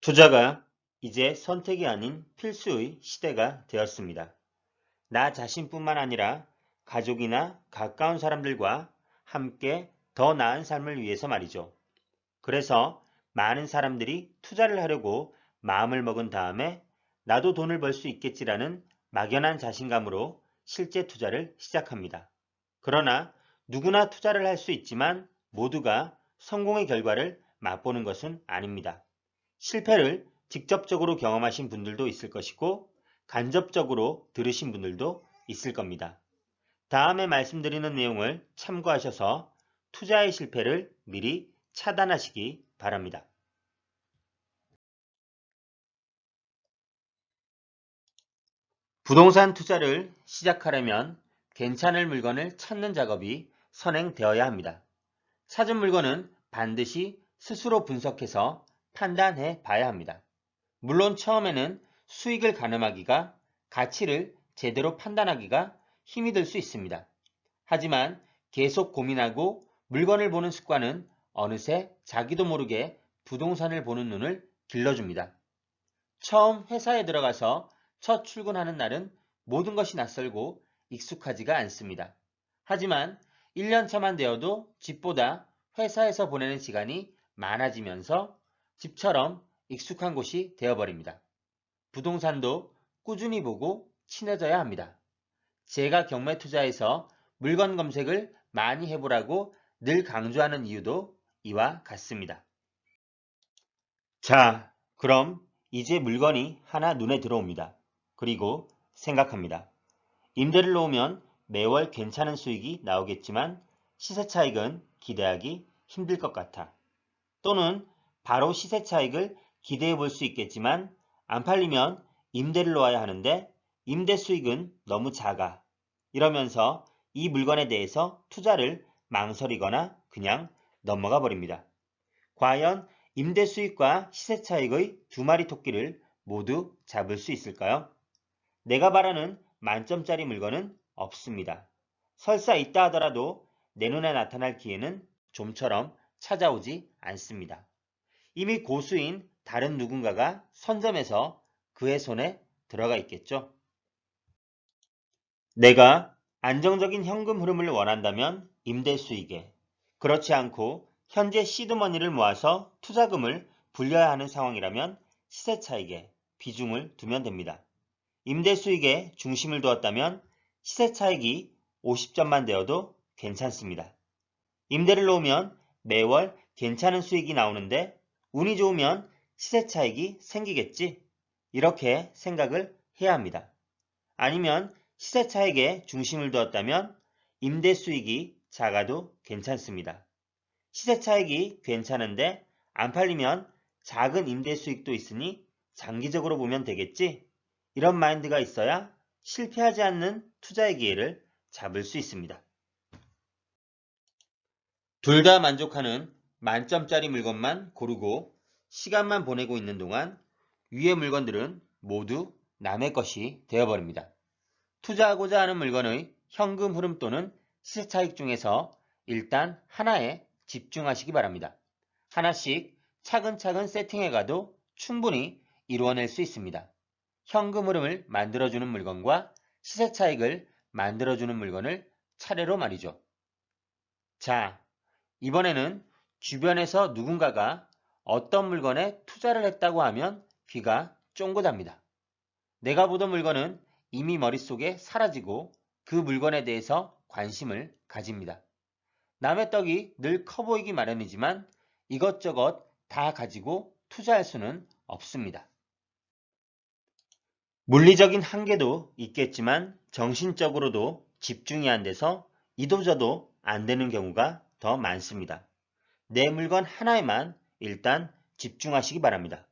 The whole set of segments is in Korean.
투자가 이제 선택이 아닌 필수의 시대가 되었습니다. 나 자신뿐만 아니라 가족이나 가까운 사람들과 함께 더 나은 삶을 위해서 말이죠. 그래서 많은 사람들이 투자를 하려고 마음을 먹은 다음에 나도 돈을 벌 수 있겠지라는 막연한 자신감으로 실제 투자를 시작합니다. 그러나 누구나 투자를 할 수 있지만 모두가 성공의 결과를 맛보는 것은 아닙니다. 실패를 직접적으로 경험하신 분들도 있을 것이고 간접적으로 들으신 분들도 있을 겁니다. 다음에 말씀드리는 내용을 참고하셔서 투자의 실패를 미리 차단하시기 바랍니다. 부동산 투자를 시작하려면 괜찮을 물건을 찾는 작업이 선행되어야 합니다. 찾은 물건은 반드시 스스로 분석해서 판단해 봐야 합니다. 물론 처음에는 수익을 가늠하기가, 가치를 제대로 판단하기가 힘이 들 수 있습니다. 하지만 계속 고민하고 물건을 보는 습관은 어느새 자기도 모르게 부동산을 보는 눈을 길러줍니다. 처음 회사에 들어가서 첫 출근하는 날은 모든 것이 낯설고 익숙하지가 않습니다. 하지만 1년 차만 되어도 집보다 회사에서 보내는 시간이 많아지면서 집처럼 익숙한 곳이 되어버립니다. 부동산도 꾸준히 보고 친해져야 합니다. 제가 경매 투자에서 물건 검색을 많이 해보라고 늘 강조하는 이유도 이와 같습니다. 자, 그럼 이제 물건이 하나 눈에 들어옵니다. 그리고 생각합니다. 임대를 놓으면 매월 괜찮은 수익이 나오겠지만 시세 차익은 기대하기 힘들 것 같아. 또는 바로 시세 차익을 기대해 볼 수 있겠지만 안 팔리면 임대를 놓아야 하는데 임대 수익은 너무 작아. 이러면서 이 물건에 대해서 투자를 망설이거나 그냥 넘어가 버립니다. 과연 임대 수익과 시세 차익의 두 마리 토끼를 모두 잡을 수 있을까요? 내가 바라는 만점짜리 물건은 없습니다. 설사 있다 하더라도 내 눈에 나타날 기회는 좀처럼 찾아오지 않습니다. 이미 고수인 다른 누군가가 선점해서 그의 손에 들어가 있겠죠. 내가 안정적인 현금 흐름을 원한다면 임대 수익에, 그렇지 않고 현재 시드머니를 모아서 투자금을 불려야 하는 상황이라면 시세 차익에 비중을 두면 됩니다. 임대 수익에 중심을 두었다면 시세 차익이 50점만 되어도 괜찮습니다. 임대를 놓으면 매월 괜찮은 수익이 나오는데 운이 좋으면 시세 차익이 생기겠지? 이렇게 생각을 해야 합니다. 아니면 시세 차익에 중심을 두었다면 임대 수익이 작아도 괜찮습니다. 시세 차익이 괜찮은데 안 팔리면 작은 임대 수익도 있으니 장기적으로 보면 되겠지? 이런 마인드가 있어야 실패하지 않는 투자의 기회를 잡을 수 있습니다. 둘 다 만족하는 만점짜리 물건만 고르고 시간만 보내고 있는 동안 위의 물건들은 모두 남의 것이 되어버립니다. 투자하고자 하는 물건의 현금 흐름 또는 시세 차익 중에서 일단 하나에 집중하시기 바랍니다. 하나씩 차근차근 세팅해 가도 충분히 이루어낼 수 있습니다. 현금 흐름을 만들어주는 물건과 시세 차익을 만들어주는 물건을 차례로 말이죠. 자, 이번에는 주변에서 누군가가 어떤 물건에 투자를 했다고 하면 귀가 쫑긋합니다. 내가 보던 물건은 이미 머릿속에 사라지고 그 물건에 대해서 관심을 가집니다. 남의 떡이 늘 커 보이기 마련이지만 이것저것 다 가지고 투자할 수는 없습니다. 물리적인 한계도 있겠지만 정신적으로도 집중이 안 돼서 이도저도 안 되는 경우가 더 많습니다. 내 물건 하나에만 일단 집중하시기 바랍니다.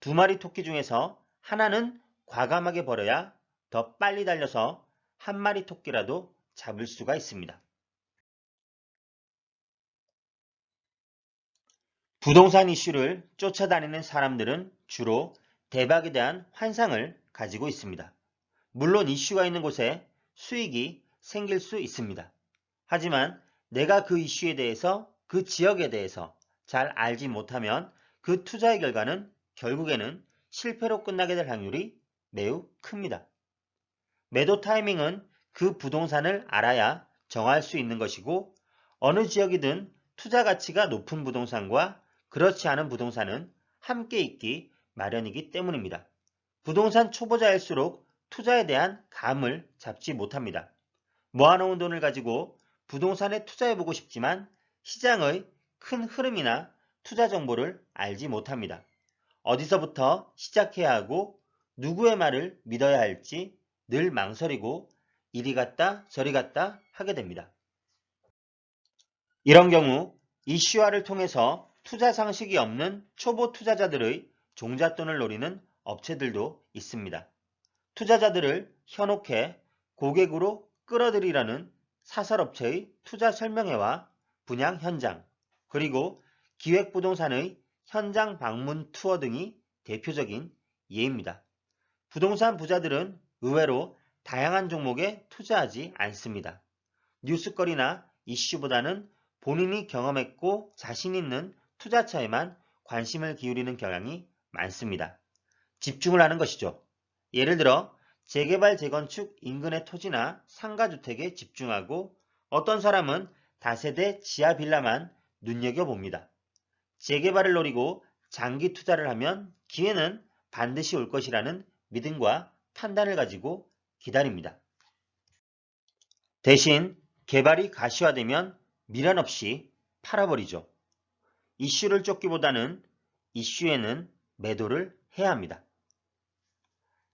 두 마리 토끼 중에서 하나는 과감하게 버려야 더 빨리 달려서 한 마리 토끼라도 잡을 수가 있습니다. 부동산 이슈를 쫓아다니는 사람들은 주로 대박에 대한 환상을 가지고 있습니다. 물론 이슈가 있는 곳에 수익이 생길 수 있습니다. 하지만 내가 그 이슈에 대해서 그 지역에 대해서 잘 알지 못하면 그 투자의 결과는 결국에는 실패로 끝나게 될 확률이 매우 큽니다. 매도 타이밍은 그 부동산을 알아야 정할 수 있는 것이고 어느 지역이든 투자 가치가 높은 부동산과 그렇지 않은 부동산은 함께 있기 마련이기 때문입니다. 부동산 초보자일수록 투자에 대한 감을 잡지 못합니다. 모아놓은 돈을 가지고 부동산에 투자해보고 싶지만 시장의 큰 흐름이나 투자 정보를 알지 못합니다. 어디서부터 시작해야 하고 누구의 말을 믿어야 할지 늘 망설이고 이리 갔다 저리 갔다 하게 됩니다. 이런 경우 이슈화를 통해서 투자 상식이 없는 초보 투자자들의 종잣돈을 노리는 업체들도 있습니다. 투자자들을 현혹해 고객으로 끌어들이라는 사설업체의 투자 설명회와 분양 현장, 그리고 기획부동산의 현장 방문 투어 등이 대표적인 예입니다. 부동산 부자들은 의외로 다양한 종목에 투자하지 않습니다. 뉴스거리나 이슈보다는 본인이 경험했고 자신 있는 투자처에만 관심을 기울이는 경향이 많습니다. 집중을 하는 것이죠. 예를 들어 재개발 재건축 인근의 토지나 상가주택에 집중하고 어떤 사람은 다세대 지하 빌라만 눈여겨봅니다. 재개발을 노리고 장기 투자를 하면 기회는 반드시 올 것이라는 믿음과 판단을 가지고 기다립니다. 대신 개발이 가시화되면 미련 없이 팔아버리죠. 이슈를 쫓기보다는 이슈에는 매도를 해야 합니다.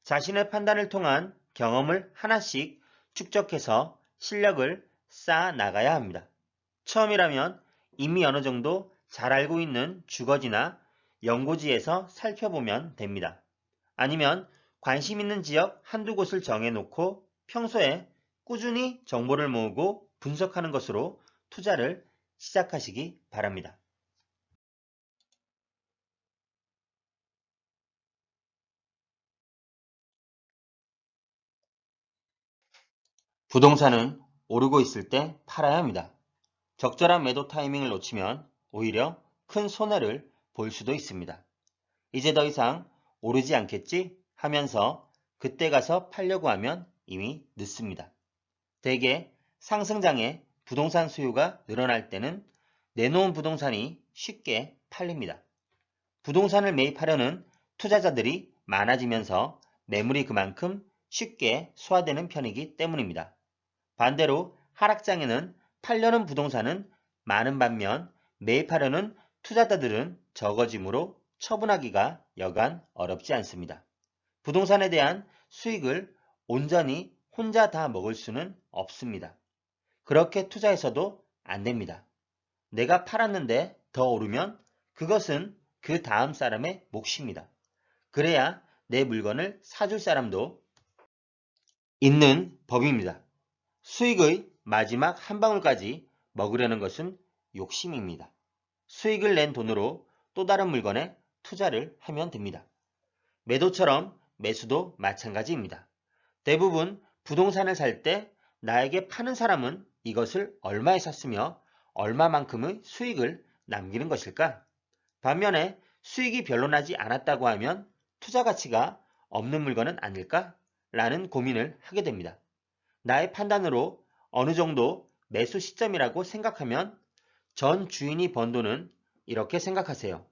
자신의 판단을 통한 경험을 하나씩 축적해서 실력을 쌓아 나가야 합니다. 처음이라면 이미 어느 정도 잘 알고 있는 주거지나 연고지에서 살펴보면 됩니다. 아니면 관심 있는 지역 한두 곳을 정해놓고 평소에 꾸준히 정보를 모으고 분석하는 것으로 투자를 시작하시기 바랍니다. 부동산은 오르고 있을 때 팔아야 합니다. 적절한 매도 타이밍을 놓치면 오히려 큰 손해를 볼 수도 있습니다. 이제 더 이상 오르지 않겠지 하면서 그때 가서 팔려고 하면 이미 늦습니다. 대개 상승장에 부동산 수요가 늘어날 때는 내놓은 부동산이 쉽게 팔립니다. 부동산을 매입하려는 투자자들이 많아지면서 매물이 그만큼 쉽게 소화되는 편이기 때문입니다. 반대로 하락장에는 팔려는 부동산은 많은 반면 매입하려는 투자자들은 적어지므로 처분하기가 여간 어렵지 않습니다. 부동산에 대한 수익을 온전히 혼자 다 먹을 수는 없습니다. 그렇게 투자해서도 안 됩니다. 내가 팔았는데 더 오르면 그것은 그 다음 사람의 몫입니다. 그래야 내 물건을 사줄 사람도 있는 법입니다. 수익의 마지막 한 방울까지 먹으려는 것은 욕심입니다. 수익을 낸 돈으로 또 다른 물건에 투자를 하면 됩니다. 매도처럼 매수도 마찬가지입니다. 대부분 부동산을 살 때 나에게 파는 사람은 이것을 얼마에 샀으며 얼마만큼의 수익을 남기는 것일까? 반면에 수익이 별로 나지 않았다고 하면 투자 가치가 없는 물건은 아닐까? 라는 고민을 하게 됩니다. 나의 판단으로 어느 정도 매수 시점이라고 생각하면 전 주인이 번 돈은 이렇게 생각하세요.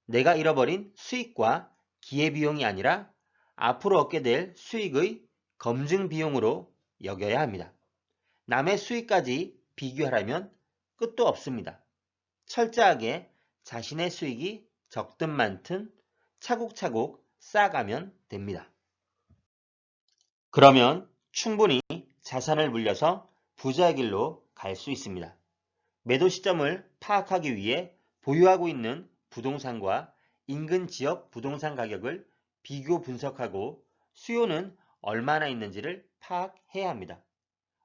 내가 잃어버린 수익과 기회비용이 아니라 앞으로 얻게 될 수익의 검증 비용으로 여겨야 합니다. 남의 수익까지 비교하라면 끝도 없습니다. 철저하게 자신의 수익이 적든 많든 차곡차곡 쌓아가면 됩니다. 그러면 충분히 자산을 물려서 부자의 길로 갈 수 있습니다. 매도 시점을 파악하기 위해 보유하고 있는 부동산과 인근 지역 부동산 가격을 비교 분석하고 수요는 얼마나 있는지를 파악해야 합니다.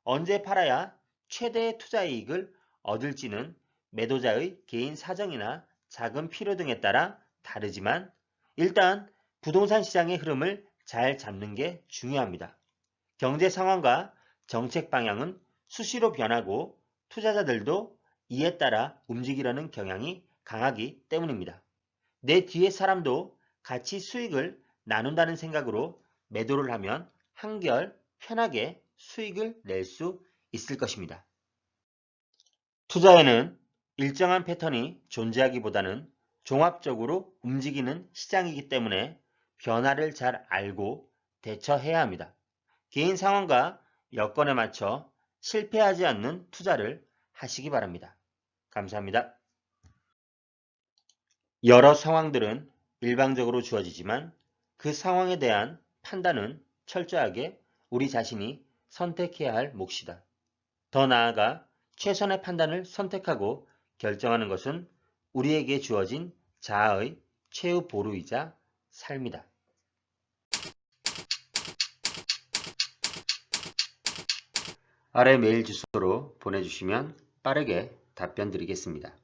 언제 팔아야 최대의 투자 이익을 얻을지는 매도자의 개인 사정이나 자금 필요 등에 따라 다르지만 일단 부동산 시장의 흐름을 잘 잡는 게 중요합니다. 경제 상황과 정책 방향은 수시로 변하고 투자자들도 이에 따라 움직이려는 경향이 강하기 때문입니다. 내 뒤에 사람도 같이 수익을 나눈다는 생각으로 매도를 하면 한결 편하게 수익을 낼 수 있을 것입니다. 투자에는 일정한 패턴이 존재하기보다는 종합적으로 움직이는 시장이기 때문에 변화를 잘 알고 대처해야 합니다. 개인 상황과 여건에 맞춰 실패하지 않는 투자를 하시기 바랍니다. 감사합니다. 여러 상황들은 일방적으로 주어지지만 그 상황에 대한 판단은 철저하게 우리 자신이 선택해야 할 몫이다. 더 나아가 최선의 판단을 선택하고 결정하는 것은 우리에게 주어진 자아의 최후 보루이자 삶이다. 아래 메일 주소로 보내주시면 빠르게 답변 드리겠습니다.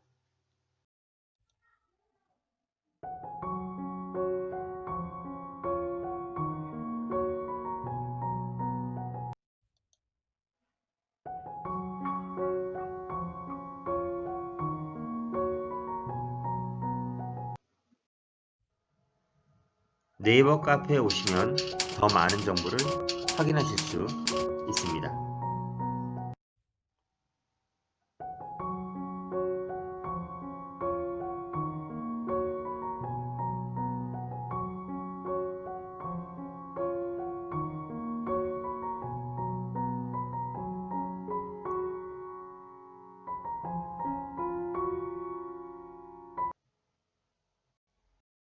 네이버 카페에 오시면 더 많은 정보를 확인하실 수 있습니다.